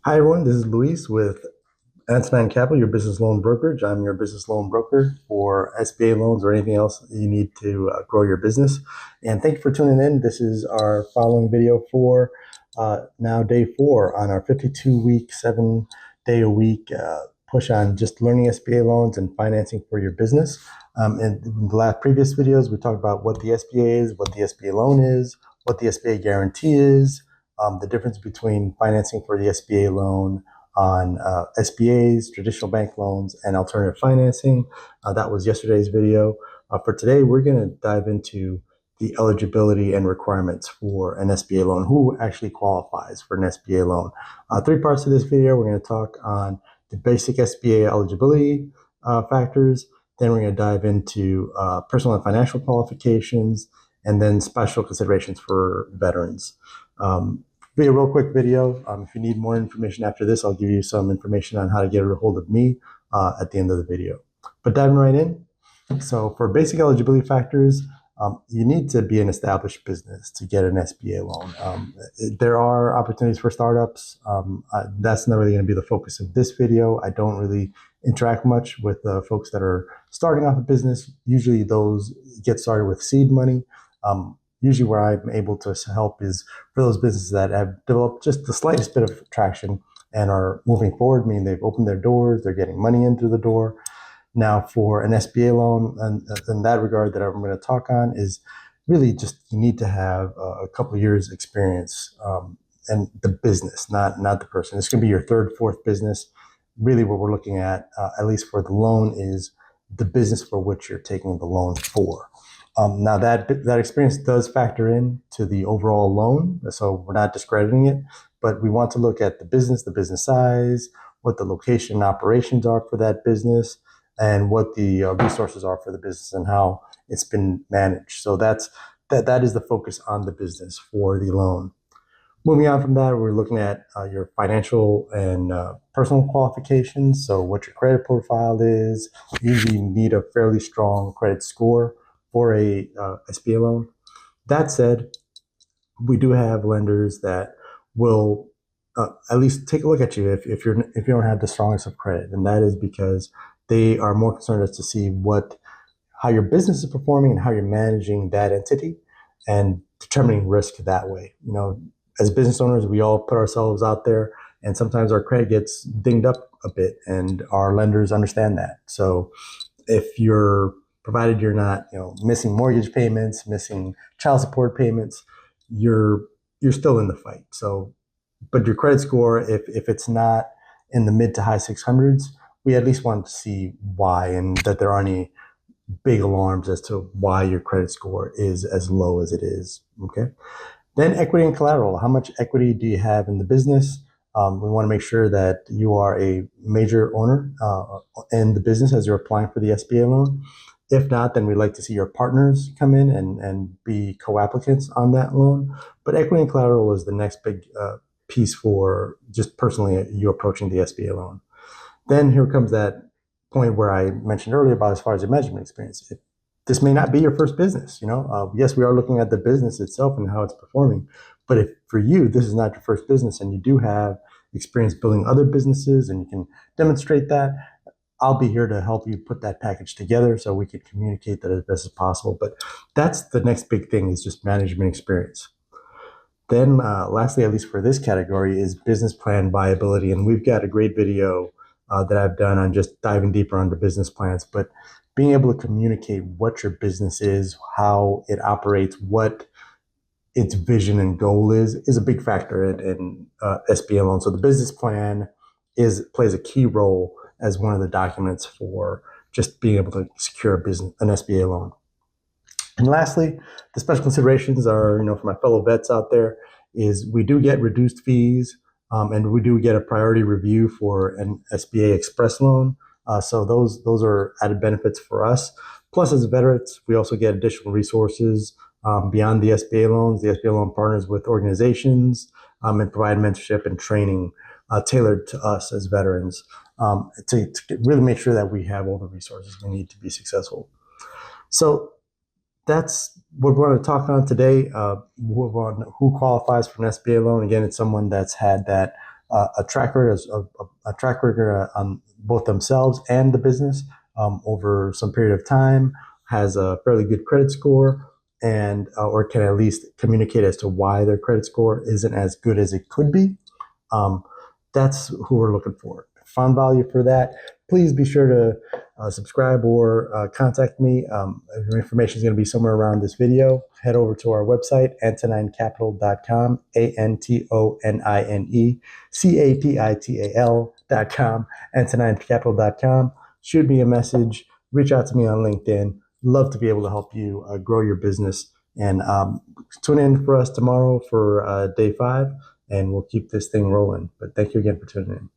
Hi, everyone. This is Luis with Antonine Capital, your business loan brokerage. I'm your business loan broker for SBA loans or anything else you need to grow your business. And thank you for tuning in. This is our following video for now day 4 on our 52-week, 7-day-a-week push on just learning SBA loans and financing for your business. In the last previous videos, we talked about what the SBA is, what the SBA loan is, what the SBA guarantee is, the difference between financing for the SBA loan on SBAs, traditional bank loans, and alternative financing. That was yesterday's video. For today, we're going to dive into the eligibility and requirements for an SBA loan. Who actually qualifies for an SBA loan? 3 parts of this video. We're going to talk on the basic SBA eligibility factors. Then we're going to dive into personal and financial qualifications, and then special considerations for veterans. Be a real quick video. If you need more information after this, I'll give you some information on how to get a hold of me at the end of the video. But diving right in. So for basic eligibility factors, you need to be an established business to get an SBA loan. There are opportunities for startups. That's not really going to be the focus of this video. I don't really interact much with folks that are starting off a business. Usually those get started with seed money. Usually where I'm able to help is for those businesses that have developed just the slightest bit of traction and are moving forward, meaning they've opened their doors, they're getting money into the door. Now for an SBA loan, and in that regard that I'm going to talk on, is really just you need to have a couple of years experience and the business, not the person. It's going to be your third, fourth business. Really what we're looking at least for the loan, is the business for which you're taking the loan for. Now that experience does factor in to the overall loan, so we're not discrediting it, but we want to look at the business size, what the location and operations are for that business, and what the resources are for the business and how it's been managed. So that is the focus on the business for the loan. Moving on from that, we're looking at your financial and personal qualifications. So what your credit profile is. Usually you need a fairly strong credit score for a SBA loan. That said, we do have lenders that will at least take a look at you if you don't have the strongest of credit, and that is because they are more concerned as to see how your business is performing and how you're managing that entity and determining risk that way. As business owners, we all put ourselves out there, and sometimes our credit gets dinged up a bit, and our lenders understand that. So provided you're not, missing mortgage payments, missing child support payments, you're still in the fight. So, but your credit score, if it's not in the mid to high 600s, we at least want to see why, and that there aren't any big alarms as to why your credit score is as low as it is. Okay. Then equity and collateral. How much equity do you have in the business? We want to make sure that you are a major owner in the business as you're applying for the SBA loan. If not, then we'd like to see your partners come in and be co-applicants on that loan. But equity and collateral is the next big piece for just personally you approaching the SBA loan. Then here comes that point where I mentioned earlier about as far as your management experience. This may not be your first business. Yes, we are looking at the business itself and how it's performing. But if for you, this is not your first business and you do have experience building other businesses and you can demonstrate that, I'll be here to help you put that package together so we can communicate that as best as possible. But that's the next big thing, is just management experience. Then lastly, at least for this category, is business plan viability. And we've got a great video that I've done on just diving deeper onto business plans. But being able to communicate what your business is, how it operates, what its vision and goal is a big factor in SBA loan. So the business plan plays a key role as one of the documents for just being able to secure an SBA loan. And lastly, the special considerations are, for my fellow vets out there, is we do get reduced fees, and we do get a priority review for an SBA Express loan. So those are added benefits for us. Plus, as veterans, we also get additional resources beyond the SBA loans. The SBA loan partners with organizations and provide mentorship and training tailored to us as veterans to really make sure that we have all the resources we need to be successful. So that's what we're going to talk on today. Who qualifies for an SBA loan. Again, it's someone that's had that a track record, a track record on both themselves and the business over some period of time, has a fairly good credit score, and or can at least communicate as to why their credit score isn't as good as it could be. Um, that's who we're looking for. Found value for that, please be sure to subscribe or contact me. Your information is going to be somewhere around this video. Head over to our website, AntonineCapital.com, AntonineCapital.com, AntonineCapital.com. Shoot me a message, reach out to me on LinkedIn. Love to be able to help you grow your business. And tune in for us tomorrow for day 5, and we'll keep this thing rolling. But thank you again for tuning in.